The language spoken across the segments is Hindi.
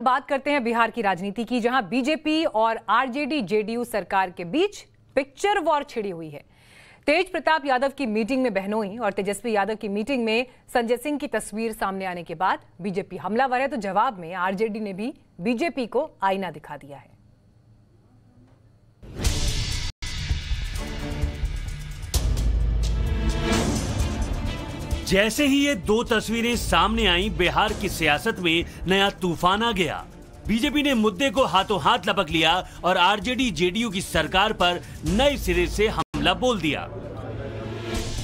बात करते हैं बिहार की राजनीति की, जहां बीजेपी और आरजेडी जेडीयू सरकार के बीच पिक्चर वॉर छिड़ी हुई है। तेज प्रताप यादव की मीटिंग में बहनोई और तेजस्वी यादव की मीटिंग में संजय सिंह की तस्वीर सामने आने के बाद बीजेपी हमलावर है, तो जवाब में आरजेडी ने भी बीजेपी को आईना दिखा दिया है। जैसे ही ये दो तस्वीरें सामने आई, बिहार की सियासत में नया तूफान आ गया। बीजेपी ने मुद्दे को हाथों हाथ लपक लिया और आरजेडी जेडीयू की सरकार पर नए सिरे से हमला बोल दिया।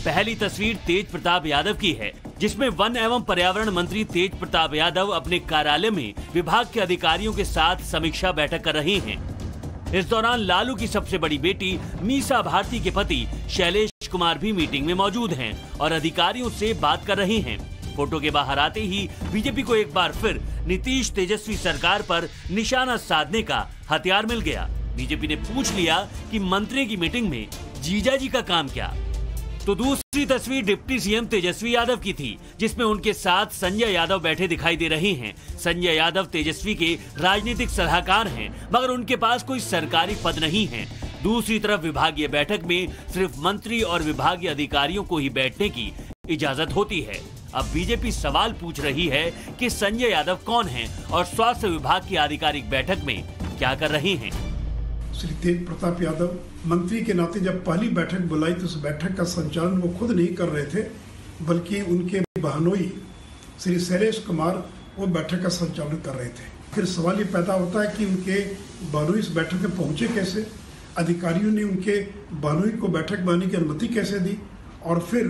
पहली तस्वीर तेज प्रताप यादव की है, जिसमें वन एवं पर्यावरण मंत्री तेज प्रताप यादव अपने कार्यालय में विभाग के अधिकारियों के साथ समीक्षा बैठक कर रहे हैं। इस दौरान लालू की सबसे बड़ी बेटी मीसा भारती के पति शैलेश कुमार भी मीटिंग में मौजूद हैं और अधिकारियों से बात कर रहे हैं। फोटो के बाहर आते ही बीजेपी को एक बार फिर नीतीश तेजस्वी सरकार पर निशाना साधने का हथियार मिल गया। बीजेपी ने पूछ लिया कि मंत्री की मीटिंग में जीजाजी का काम क्या। तो दूसरी तस्वीर डिप्टी सीएम तेजस्वी यादव की थी, जिसमें उनके साथ संजय यादव बैठे दिखाई दे रहे हैं। संजय यादव तेजस्वी के राजनीतिक सलाहकार हैं, मगर उनके पास कोई सरकारी पद नहीं है। दूसरी तरफ विभागीय बैठक में सिर्फ मंत्री और विभागीय अधिकारियों को ही बैठने की इजाजत होती है। अब बीजेपी सवाल पूछ रही है कि संजय यादव कौन हैं और स्वास्थ्य विभाग की आधिकारिक बैठक में क्या कर रहे हैं। श्री तेज प्रताप यादव मंत्री के नाते जब पहली बैठक बुलाई तो उस बैठक का संचालन वो खुद नहीं कर रहे थे, बल्कि उनके बहनोई श्री शैलेश कुमार वो बैठक का संचालन कर रहे थे। फिर सवाल ये पैदा होता है कि उनके बहनोई इस बैठक में पहुंचे कैसे, अधिकारियों ने उनके बहनोई को बैठक में आने की अनुमति कैसे दी, और फिर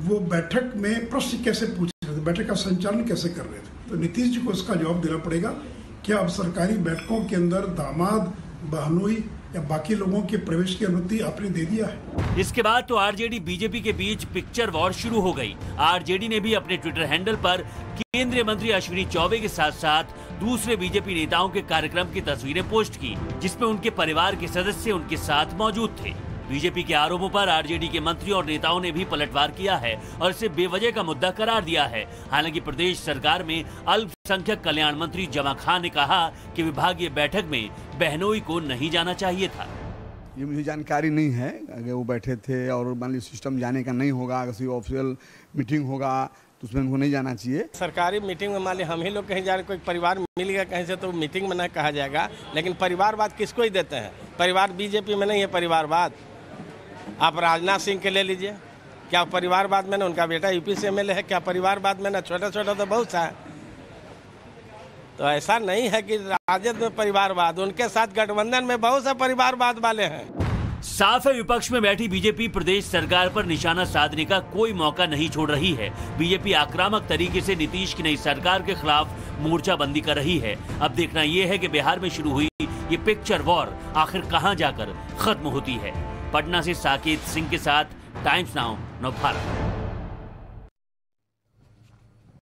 वो बैठक में प्रश्न कैसे पूछ रहे थे, बैठक का संचालन कैसे कर रहे थे। तो नीतीश जी को इसका जवाब देना पड़ेगा। क्या अब सरकारी बैठकों के अंदर दामाद, बहनोई या बाकी लोगों के प्रवेश की अनुमति आपने दे दिया है? इसके बाद तो आरजेडी बीजेपी के बीच पिक्चर वॉर शुरू हो गई। आरजेडी ने भी अपने ट्विटर हैंडल पर केंद्रीय मंत्री अश्विनी चौबे के साथ साथ दूसरे बीजेपी नेताओं के कार्यक्रम की तस्वीरें पोस्ट की, जिसमें उनके परिवार के सदस्य उनके साथ मौजूद थे। बीजेपी के आरोपों पर आरजेडी के मंत्री और नेताओं ने भी पलटवार किया है और इसे बेवजह का मुद्दा करार दिया है। हालांकि प्रदेश सरकार में अल्पसंख्यक कल्याण मंत्री जमा खान ने कहा कि विभागीय बैठक में बहनोई को नहीं जाना चाहिए था। ये मुझे जानकारी नहीं है, अगर वो बैठे थे और मान लीजिए सिस्टम जाने का नहीं होगा, किसी ऑफिशियल मीटिंग होगा तो उसमें उनको नहीं जाना चाहिए। सरकारी मीटिंग में मान ली हम ही लोग कहीं जा रहे, कोई परिवार मिल गया कहीं से तो मीटिंग में नहीं कहा जाएगा, लेकिन परिवारवाद किसको ही देते हैं। परिवार बीजेपी में नहीं है परिवारवाद। आप राजनाथ सिंह के ले लीजिए, क्या परिवारवाद में ना उनका बेटा यूपी से एमएलए है, क्या परिवारवाद में ना छोटा छोटा तो बहुत सा है। तो ऐसा नहीं है कि राजद में परिवारवाद, उनके साथ गठबंधन में बहुत सा परिवारवाद वाले हैं। साफ है, विपक्ष में बैठी बीजेपी प्रदेश सरकार पर निशाना साधने का कोई मौका नहीं छोड़ रही है। बीजेपी आक्रामक तरीके से नीतीश की नई सरकार के खिलाफ मोर्चाबंदी कर रही है। अब देखना यह है कि बिहार में शुरू हुई ये पिक्चर वॉर आखिर कहां जाकर खत्म होती है। पटना से साकेत सिंह के साथ टाइम्स नाउ, नवभारत।